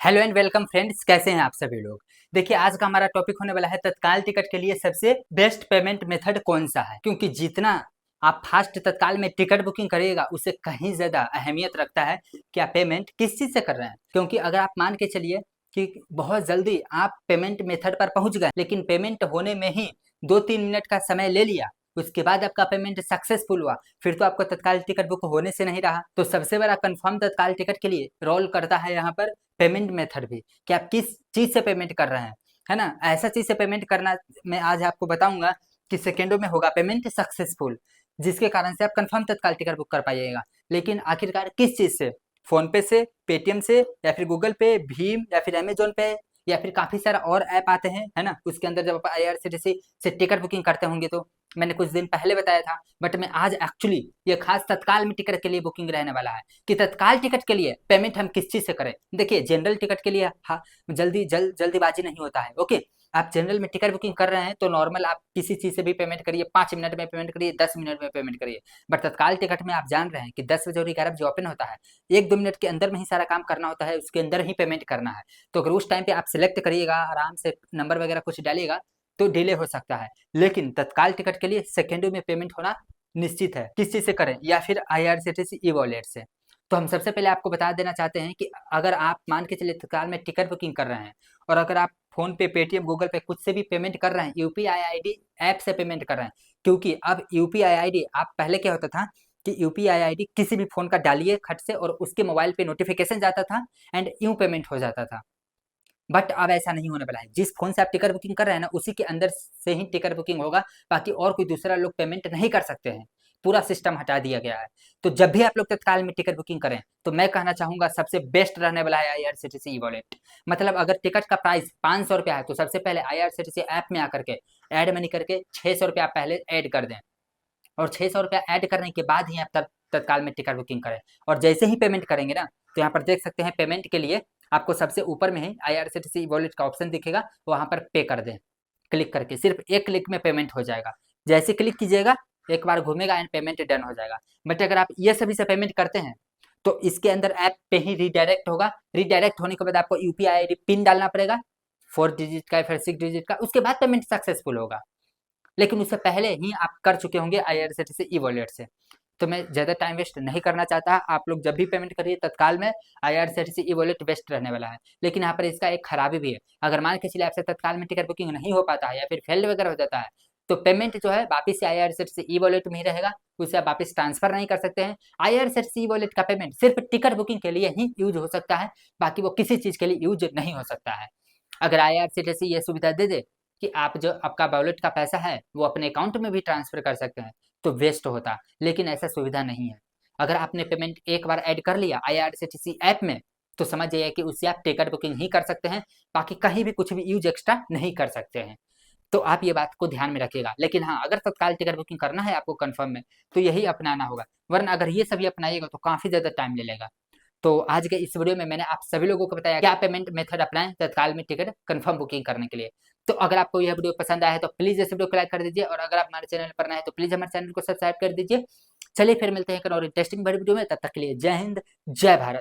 Hello and welcome friends, कैसे हैं आप सभी लोग। देखिए, आज का हमारा टॉपिक होने वाला है तत्काल टिकट के लिए सबसे बेस्ट पेमेंट मेथड कौन सा है। क्योंकि जितना आप फास्ट तत्काल में टिकट बुकिंग करिएगा उससे कहीं ज्यादा अहमियत रखता है कि आप पेमेंट किस चीज से कर रहे हैं। क्योंकि अगर आप मान के चलिए कि बहुत जल्दी आप पेमेंट मेथड पर पहुंच गए, लेकिन पेमेंट होने में ही 2-3 मिनट का समय ले लिया, उसके बाद आपका पेमेंट सक्सेसफुल हुआ, फिर तो आपका तत्काल टिकट बुक होने से नहीं रहा। तो सबसे बड़ा कंफर्म तत्काल टिकट के लिए रोल करता है यहाँ पर पेमेंट मेथड भी, कि आप किस चीज से पेमेंट कर रहे हैं, है ना। ऐसा चीज से पेमेंट करना मैं आज आपको बताऊंगा कि सेकेंडों में होगा पेमेंट सक्सेसफुल, जिसके कारण से आप कंफर्म तत्काल टिकट बुक कर पाइएगा। लेकिन आखिरकार किस चीज से? फोन पे से, पेटीएम से, या फिर गूगल पे, भीम, या फिर अमेजोन पे, या फिर काफी सारा और ऐप आते हैं, है ना। उसके अंदर जब आप आईआरसीटीसी से टिकट बुकिंग करते होंगे तो मैंने कुछ दिन पहले बताया था, बट मैं आज एक्चुअली ये खास तत्काल में टिकट के लिए बुकिंग रहने वाला है कि तत्काल टिकट के लिए पेमेंट हम किस चीज से करें। देखिए, जनरल टिकट के लिए हाँ, जल्दीबाजी नहीं होता है। ओके, आप जनरल में टिकट बुकिंग कर रहे हैं तो नॉर्मल आप किसी चीज से भी पेमेंट करिए, 5 मिनट में पेमेंट करिए, 10 मिनट में पेमेंट करिए। बट तत्काल टिकट में आप जान रहे हैं कि 10 बजे और 11 बजे ओपन होता है, 1-2 मिनट के अंदर में ही सारा काम करना होता है, उसके अंदर ही पेमेंट करना है। तो अगर उस टाइम पे आप सिलेक्ट करिएगा, आराम से नंबर वगैरह कुछ डालिएगा, तो डिले हो सकता है। लेकिन तत्काल टिकट के लिए सेकेंडों में पेमेंट होना निश्चित है। किस चीज से करें? या फिर आईआरसीटीसी ई वॉलेट से। तो हम सबसे पहले आपको बता देना चाहते हैं कि अगर आप मान के चलिए तत्काल में टिकट बुकिंग कर रहे हैं, और अगर आप फोन पे, पेटीएम, गूगल पे कुछ से भी पेमेंट कर रहे हैं, यूपीआई आईडी ऐप से पेमेंट कर रहे हैं। क्योंकि अब यूपीआई आईडी, आप पहले क्या होता था कि यूपीआई आईडी किसी भी फोन का डालिए खट से और उसके मोबाइल पे नोटिफिकेशन जाता था एंड यूं पेमेंट हो जाता था। बट अब ऐसा नहीं होने वाला है। जिस फोन से आप टिकट बुकिंग कर रहे हैं ना, उसी के अंदर से ही टिकट बुकिंग होगा। बाकी और कोई दूसरा लोग पेमेंट नहीं कर सकते हैं। पूरा सिस्टम हटा दिया गया है। तो जब भी आप लोग तत्काल में टिकट बुकिंग करें तो मैं कहना चाहूंगा सबसे बेस्ट रहने वाला है आईआरसीटीसी ई वॉलेट। मतलब अगर टिकट का प्राइस 500 रुपया है तो सबसे पहले आईआरसीटीसी ऐप में आकर के ऐड मनी करके 600 रुपया आप पहले ऐड कर दें, और 600 रुपया ऐड करने के बाद ही आप तब तत्काल में टिकट बुकिंग करें। और जैसे ही पेमेंट करेंगे ना, तो यहाँ पर देख सकते हैं पेमेंट के लिए आपको सबसे ऊपर में ही आईआरसीटीसी वॉलेट का ऑप्शन दिखेगा, वहां पर पे कर दें। क्लिक करके सिर्फ एक क्लिक में पेमेंट हो जाएगा। जैसे क्लिक कीजिएगा, एक बार घूमेगा एंड पेमेंट डन हो जाएगा। बट अगर आप ये सभी से पेमेंट करते हैं तो इसके अंदर ऐप पे ही रिडायरेक्ट होगा। रिडायरेक्ट होने के बाद आपको यूपीआई आईडी पिन डालना पड़ेगा, 4 डिजिट का या फिर 6 डिजिट का, उसके बाद पेमेंट सक्सेसफुल होगा। लेकिन उससे पहले ही आप कर चुके होंगे आईआरसीटीसी ई वॉलेट से। तो मैं ज़्यादा टाइम वेस्ट नहीं करना चाहता। आप लोग जब भी पेमेंट करिए तत्काल में, आईआरसीटीसी ई वॉलेट बेस्ट रहने वाला है। लेकिन यहाँ पर इसका एक खराबी भी है। अगर मान के चलिए आपसे तत्काल में टिकट बुकिंग नहीं हो पाता है या फिर फेल्ड वगैरह हो जाता है, तो पेमेंट जो है वापिस से आईआरसीटीसी ई वॉलेट में ही रहेगा, उसे आप वापिस ट्रांसफर नहीं कर सकते हैं। आईआरसीटीसी ई वॉलेट का पेमेंट सिर्फ टिकट बुकिंग के लिए ही यूज हो सकता है, बाकी वो किसी चीज़ के लिए यूज नहीं हो सकता है। अगर आईआरसीटीसी ये सुविधा दे दे कि आप जो आपका वॉलेट का पैसा है वो अपने अकाउंट में भी ट्रांसफर कर सकते हैं, तो वेस्ट होता। लेकिन ऐसा सुविधा नहीं है। अगर आपने पेमेंट एक बार ऐड कर लिया आईआरसीटीसी ऐप में, तो समझ जाइए कि उससे आप टिकट बुकिंग ही कर सकते हैं, बाकी कहीं भी कुछ भी यूज एक्स्ट्रा नहीं कर सकते हैं। तो आप ये बात को ध्यान में रखिएगा। लेकिन हाँ, अगर तत्काल टिकट बुकिंग करना है आपको कंफर्म में, तो यही अपनाना होगा। वरना अगर ये सभी अपनाइएगा तो काफी ज्यादा टाइम ले लेगा। तो आज के इस वीडियो में मैंने आप सभी लोगों को बताया क्या पेमेंट मेथड अपनाएं तत्काल में टिकट कंफर्म बुकिंग करने के लिए। तो अगर आपको यह वीडियो पसंद आया है तो प्लीज इस वीडियो को लाइक कर दीजिए, और अगर आप हमारे चैनल पर नए हैं तो प्लीज हमारे चैनल को सब्सक्राइब कर दीजिए। चलिए फिर मिलते हैं एक और इंटरेस्टिंग वीडियो में, तब तक के लिए जय हिंद, जय भारत।